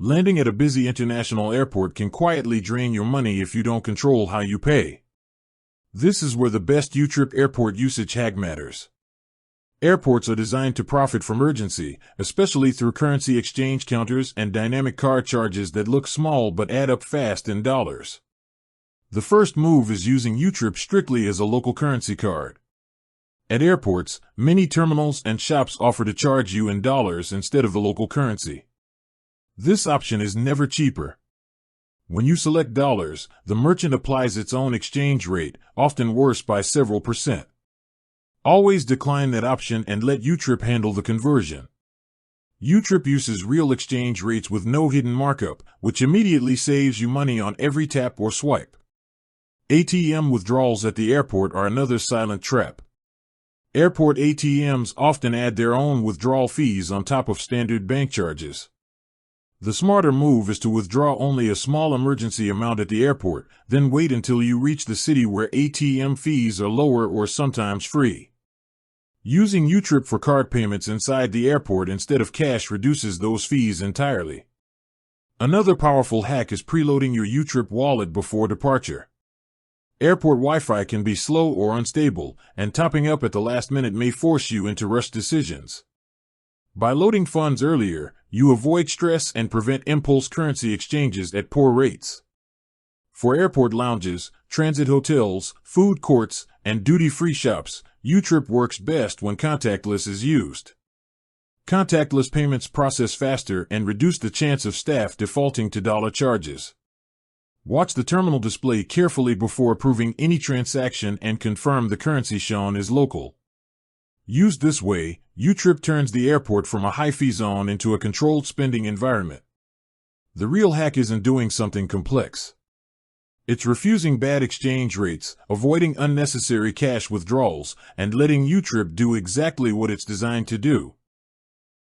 Landing at a busy international airport can quietly drain your money if you don't control how you pay. This is where the best YouTrip airport usage hack matters. Airports are designed to profit from urgency, especially through currency exchange counters and dynamic card charges that look small but add up fast in dollars. The first move is using YouTrip strictly as a local currency card. At airports, many terminals and shops offer to charge you in dollars instead of the local currency. This option is never cheaper. When you select dollars, the merchant applies its own exchange rate, often worse by several percent. Always decline that option and let YouTrip handle the conversion. YouTrip uses real exchange rates with no hidden markup, which immediately saves you money on every tap or swipe. ATM withdrawals at the airport are another silent trap. Airport ATMs often add their own withdrawal fees on top of standard bank charges. The smarter move is to withdraw only a small emergency amount at the airport, then wait until you reach the city where ATM fees are lower or sometimes free. Using YouTrip for card payments inside the airport instead of cash reduces those fees entirely. Another powerful hack is preloading your YouTrip wallet before departure. Airport Wi-Fi can be slow or unstable, and topping up at the last minute may force you into rushed decisions. By loading funds earlier, you avoid stress and prevent impulse currency exchanges at poor rates. For airport lounges, transit hotels, food courts, and duty-free shops, YouTrip works best when contactless is used. Contactless payments process faster and reduce the chance of staff defaulting to dollar charges. Watch the terminal display carefully before approving any transaction and confirm the currency shown is local. Used this way, YouTrip turns the airport from a high-fee zone into a controlled spending environment. The real hack isn't doing something complex. It's refusing bad exchange rates, avoiding unnecessary cash withdrawals, and letting YouTrip do exactly what it's designed to do.